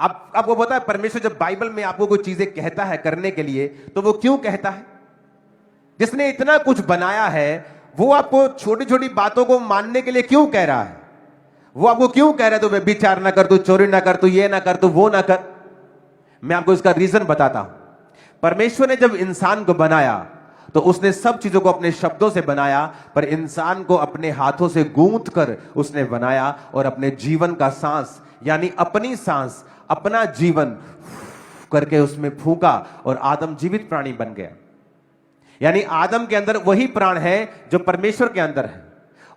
आपको पता है परमेश्वर जब बाइबल में आपको कोई चीजें कहता है करने के लिए तो वो क्यों कहता है? जिसने इतना कुछ बनाया है वो आपको छोटी छोटी बातों को मानने के लिए क्यों कह रहा है? वो आपको क्यों कह रहा है तू व्यभिचार ना कर, तू चोरी ना कर, तू ये ना कर, तू वो ना कर? मैं आपको इसका रीजन बताता हूं। परमेश्वर ने जब इंसान को बनाया तो उसने सब चीजों को अपने शब्दों से बनाया, पर इंसान को अपने हाथों से गूंथ कर उसने बनाया और अपने जीवन का सांस यानी अपनी सांस, अपना जीवन करके उसमें फूंका और आदम जीवित प्राणी बन गया। यानी आदम के अंदर वही प्राण है जो परमेश्वर के अंदर है,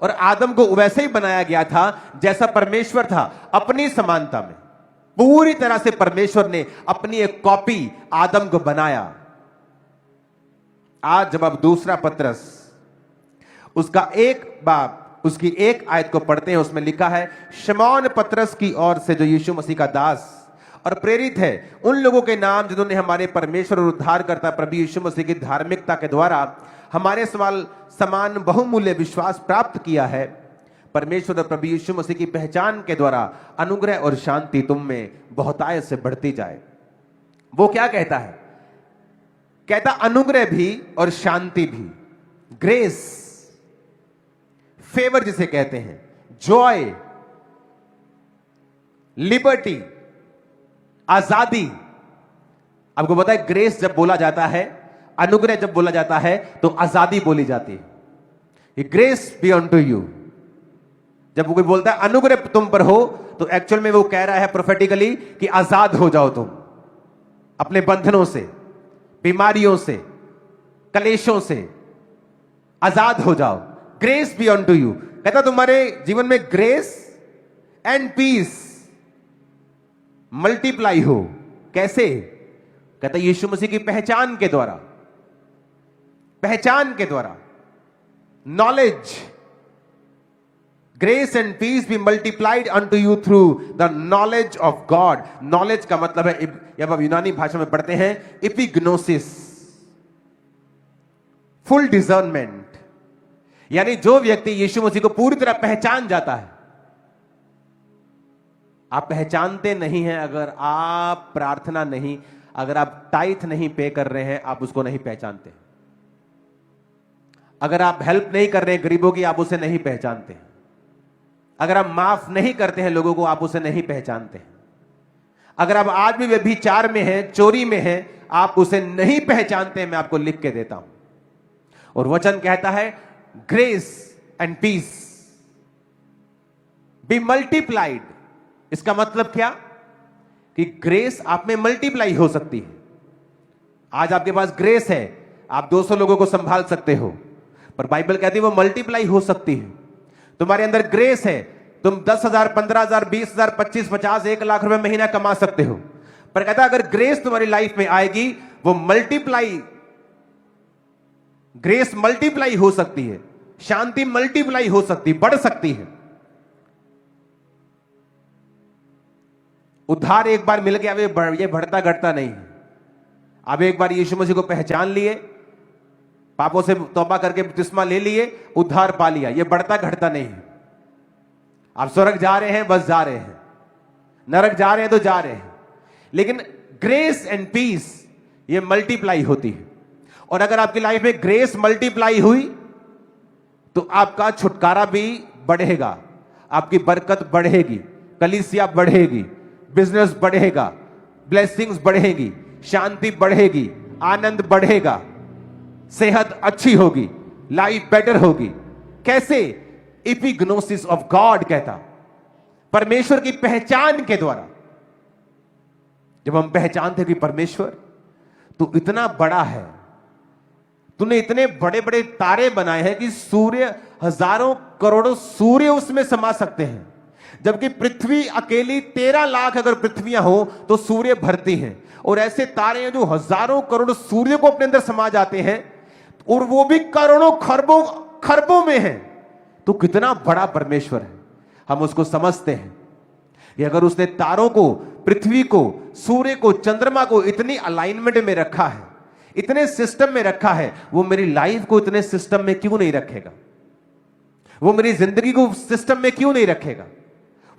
और आदम को वैसे ही बनाया गया था जैसा परमेश्वर था, अपनी समानता में। पूरी तरह से परमेश्वर ने अपनी एक कॉपी आदम को बनाया। आज जब आप दूसरा पत्रस उसका एक बाब उसकी एक आयत को पढ़ते हैं, उसमें लिखा है, शमौन पत्रस की ओर से जो यीशु मसीह का दास और प्रेरित है, उन लोगों के नाम जिन्होंने हमारे परमेश्वर और उद्धारकर्ता प्रभु यीशु मसीह की धार्मिकता के द्वारा हमारे समान बहुमूल्य विश्वास प्राप्त किया है, परमेश्वर और प्रभु यीशु मसीह की पहचान के द्वारा अनुग्रह और शांति तुम में बहुतायत से बढ़ती जाए। वो क्या कहता है? कहता अनुग्रह भी और शांति भी, ग्रेस, फेवर जिसे कहते हैं, जॉय, लिबर्टी, आजादी। आपको पता है ग्रेस जब बोला जाता है, अनुग्रह जब बोला जाता है तो आजादी बोली जाती है। Grace be unto you. जब कोई बोलता है अनुग्रह तुम पर हो तो एक्चुअल में वो कह रहा है प्रोफेटिकली कि आजाद हो जाओ तुम अपने बंधनों से, बीमारियों से, कलेशों से आजाद हो जाओ। Grace be unto you. कहता तुम्हारे जीवन में ग्रेस एंड पीस मल्टीप्लाई हो। कैसे? कहता यीशु मसीह की पहचान के द्वारा, पहचान के द्वारा, knowledge, grace and peace be multiplied unto you through the knowledge of God. Knowledge का मतलब है, जब आप यूनानी भाषा में पढ़ते हैं, एपिग्नोसिस, फुल डिजर्नमेंट। यानी जो व्यक्ति यीशु मसीह को पूरी तरह पहचान जाता है। आप पहचानते नहीं हैं अगर आप प्रार्थना नहीं, अगर आप टाइथ नहीं पे कर रहे हैं, आप उसको नहीं पहचानते। अगर आप हेल्प नहीं कर रहे हैं गरीबों की, आप उसे नहीं पहचानते। अगर आप माफ नहीं करते हैं लोगों को, आप उसे नहीं पहचानते। अगर आप आज भी व्यभिचार में हैं, चोरी में हैं, आप उसे नहीं पहचानते। मैं आपको लिख के देता हूं। और वचन कहता है grace and peace be multiplied. इसका मतलब क्या? कि ग्रेस आप में मल्टीप्लाई हो सकती है। आज आपके पास ग्रेस है, आप 200 लोगों को संभाल सकते हो, पर बाइबल कहती है वो मल्टीप्लाई हो सकती है। तुम्हारे अंदर ग्रेस है, तुम 10,000, 15,000, 20,000, 25, 50, 1 लाख रुपए महीना कमा सकते हो, पर कहता अगर ग्रेस तुम्हारी लाइफ में आएगी, वो मल्टीप्लाई, ग्रेस मल्टीप्लाई हो सकती है, शांति मल्टीप्लाई हो सकती, बढ़ सकती है। उद्धार एक बार मिल गया, ये बढ़ता घटता नहीं है। अब एक बार यीशु मसीह को पहचान लिए, पापों से तौबा करके बपतिस्मा ले लिए, उद्धार पा लिया, ये बढ़ता घटता नहीं है। आप स्वर्ग जा रहे हैं, बस जा रहे हैं, नरक जा रहे हैं तो जा रहे हैं, लेकिन ग्रेस एंड पीस ये मल्टीप्लाई होती है। और अगर आपकी लाइफ में ग्रेस मल्टीप्लाई हुई तो आपका छुटकारा भी बढ़ेगा, आपकी बरकत बढ़ेगी, कलीसिया बढ़ेगी, बिजनेस बढ़ेगा, ब्लेसिंग्स बढ़ेगी, शांति बढ़ेगी, आनंद बढ़ेगा, सेहत अच्छी होगी, लाइफ बेटर होगी। कैसे? एपिग्नोसिस ऑफ गॉड कहता, परमेश्वर की पहचान के द्वारा। जब हम पहचानते कि परमेश्वर तू इतना बड़ा है, तूने इतने बड़े बड़े तारे बनाए हैं कि सूर्य, हजारों करोड़ों सूर्य उसमें समा सकते हैं, जबकि पृथ्वी अकेली 13 लाख अगर पृथ्वियां हो तो सूर्य भरती हैं। और ऐसे तारे हैं जो हजारों करोड़ सूर्य को अपने अंदर समा जाते हैं, और वो भी करोड़ों खरबों खरबों में है। तो कितना बड़ा परमेश्वर है, हम उसको समझते हैं कि अगर उसने तारों को, पृथ्वी को, सूर्य को, चंद्रमा को इतनी अलाइनमेंट में रखा है, इतने सिस्टम में रखा है, वो मेरी लाइफ को इतने सिस्टम में क्यों नहीं रखेगा? वो मेरी जिंदगी को सिस्टम में क्यों नहीं रखेगा?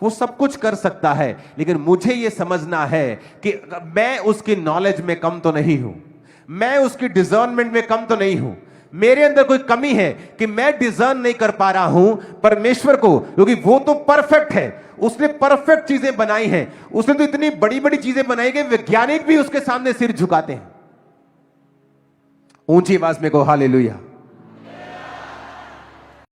वो सब कुछ कर सकता है, लेकिन मुझे ये समझना है कि मैं उसकी नॉलेज में कम तो नहीं हूं, मैं उसकी डिजर्नमेंट में कम तो नहीं हूं, मेरे अंदर कोई कमी है कि मैं डिजर्न नहीं कर पा रहा हूं परमेश्वर को, क्योंकि वो तो परफेक्ट है, उसने परफेक्ट चीजें बनाई हैं, उसने तो इतनी बड़ी बड़ी चीजें बनाई कि वैज्ञानिक भी उसके सामने सिर झुकाते हैं। ऊंची आवाज में को हालेलुया।